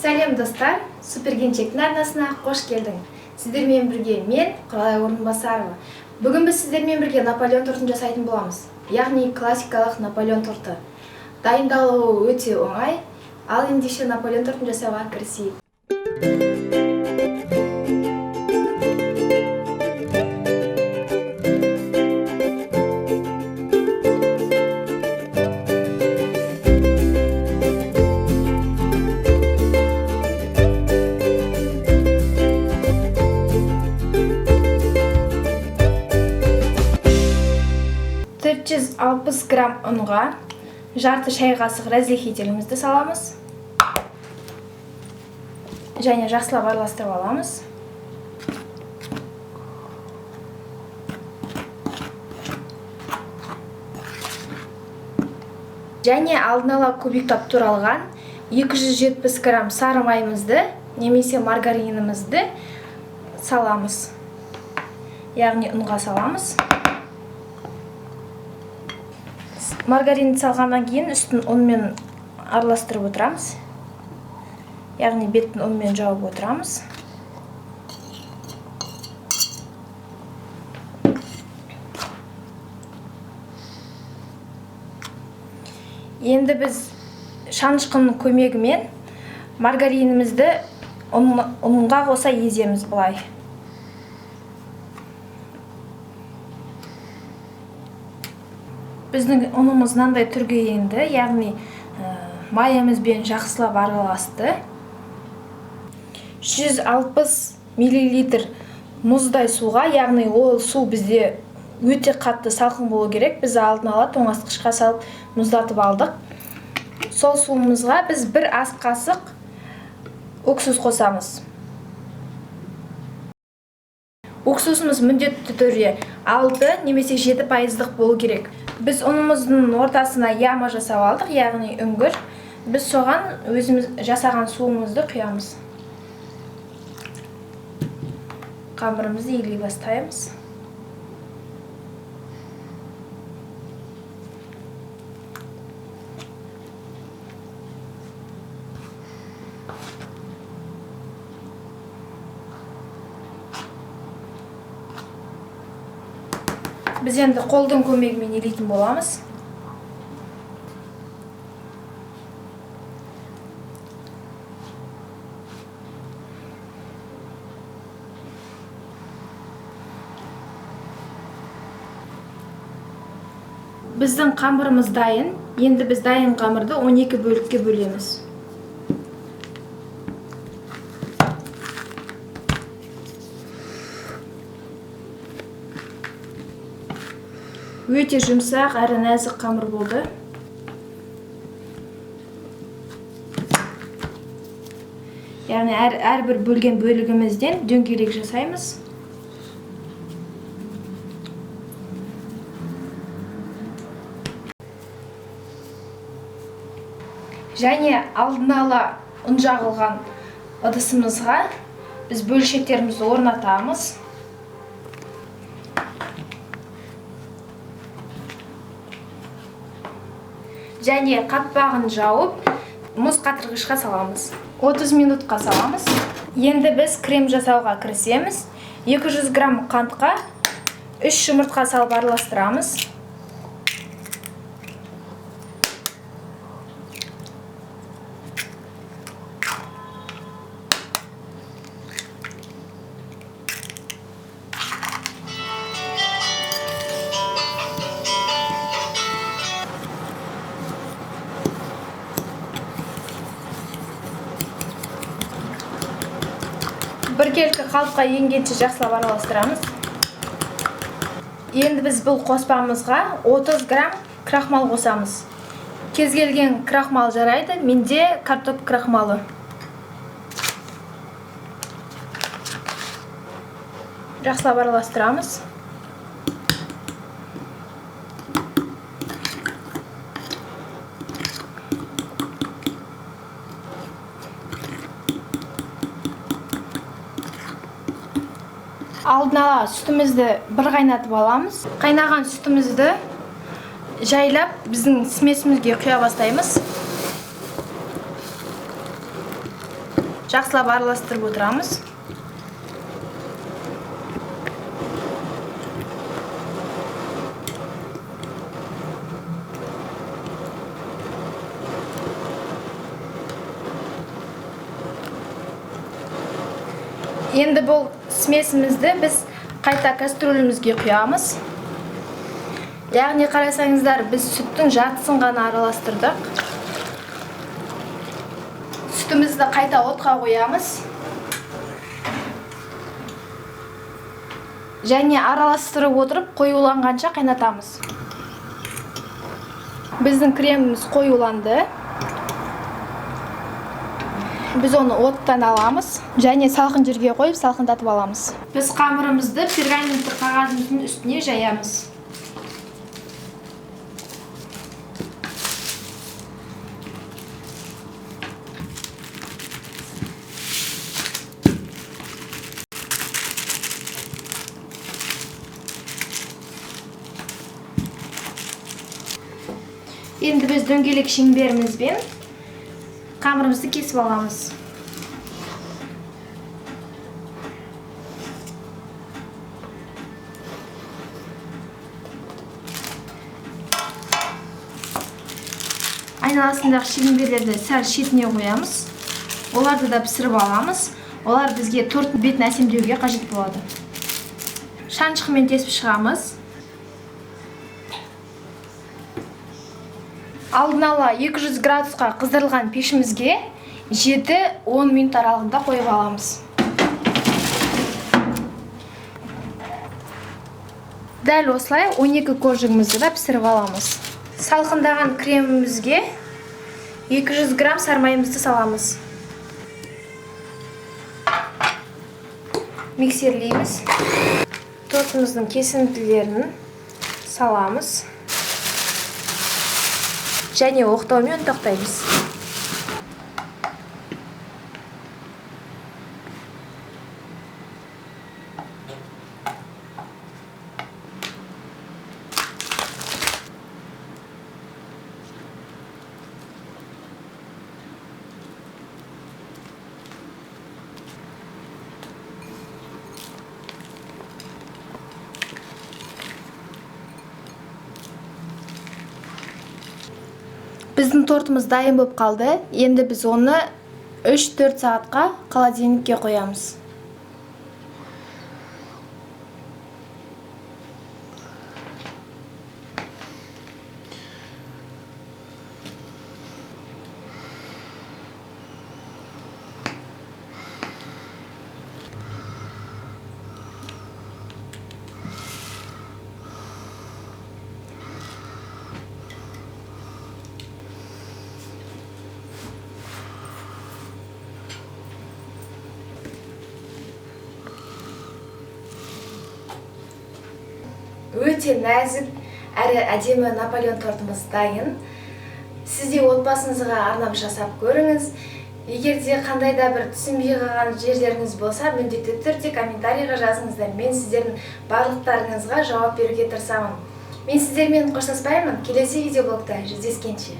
Сәлем достар, Суперкенчектің арнасына қош келдің. Сіздермен бірге мен, Құралай Орынбасарова. Бүгін біз сіздермен бірге Наполеон тортын жасайтын боламыз. Яғни классикалық Наполеон торты. Дайындалуы өте оңай, ал ендеше Наполеон тортын жасауға кірісейік. 460 грамм ұнға жарты шай қасық разрыхителімізді саламыз. Және жақсылап араластырып аламыз. Және алдын ала кубиктап туралған 270 грамм сары майымызды немесе маргаринімізді саламыз. Яғни ұнға саламыз. Маргаринді салғаннан кейін үстін ұнмен араластырып отырамыз. Яғни бетін ұнмен жауып отырамыз. Енді біз шанышқының көмегімен маргаринімізді ұнға қоса еземіз бұлай. Біздің ұнымыз мынандай түрге енді, яғни майымызбен жақсылап араласты. 160 мл мұздай суға, яғни ол су бізде өте қатты салқын болу керек. Біз алдын ала тоңазытқышқа салып мұздатып алдық. Сол суымызға біз бір ас қасық уксус қосамыз. Уксусымыз міндетті түрде 6 немесе 7% болу керек. Біз ұнымыздың ортасына яма жасап алдық, яғни үңгір. Біз соған өзіміз жасаған суымызды құямыз. Қамырымызды илей бастаймыз. Біз енді қолдың көмегімен илейтін боламыз. Біздің қамырымыз дайын. Енді біз дайын қамырды 12 бөлікке бөлеміз. Өте жұмсақ әрі нәзік қамыр болды. Яғни әрбір бөлген бөлігімізден дөңгелек жасаймыз. Және алдын ала ұн жағылған ыдысымызға біз бөлшектерімізді орнатамыз. Және қатпағын жауып, мұз қатырғышқа саламыз. 30 минутқа саламыз. Енді біз крем жасауға кірісеміз. 200 грамм қантқа 3 жұмыртқа салып араластырамыз. Біркелкі қалыпқа енгенше жақсылап араластырамыз. Енді біз бұл қоспамызға 30 грамм крахмал қосамыз. Кез келген крахмал жарайды, менде картоп крахмалы. Жақсылап араластырамыз. Алдын ала сүтімізді бір қайнатып аламыз. Қайнаған сүтімізді жайлап біздің смесімізге құя бастаймыз. жақсылап араластырып отырамыз. Енді бұл смесімізді біз қайта кастрюлемізге құямыз. Яғни қарасаңыздар, біз сүттің жартысын ғана араластырдық. Сүтімізді қайта отқа қоямыз. Және араластырып отырып қоюланғанша қайнатамыз. Біздің креміміз қоюланды. Біз оны оттан аламыз және салқын жерге қойып салқындатып аламыз. Біз қамырымызды пергаменттік қағазымыздың үстіне жаямыз. Енді біз дөңгелек шеңберімізбен қамырымызды кесіп аламыз. Айналасындағы шеңберлерді сәл шетіне қоямыз. Оларды да пісіріп аламыз. Олар бізге торттың бетін әсемдеуге қажет болады. Шаншқымен тесіп шығамыз. Алдын ала 200 градусқа қыздырылған пешімізге 7-10 минут аралығында қойып аламыз. Дәл осылай 12 коржигімізді да пісіріп аламыз. Салқындаған кремімізге 200 грамм сармайымызды саламыз. Миксерлейміз. Тортымыздың кесінділерін саламыз. Және оқтаумен тоқтаймыз. Біздің тортымыз дайын болып қалды. Енді біз оны 3-4 сағатқа холодильникке қоямыз. Өте нәзік әрі әдемі Наполеон тортымыз дайын. Сіз де отбасыңызға арнап жасап көріңіз. Егер де қандай да бір түсінбей қалған жерлеріңіз болса, міндетті түрде комментарийға жазыңыздар. Мен сіздердің барлықтарыңызға жауап беруге тырысамын. Мен сіздермен қоштаспаймын. Келесі видеоблогта жүздескенше.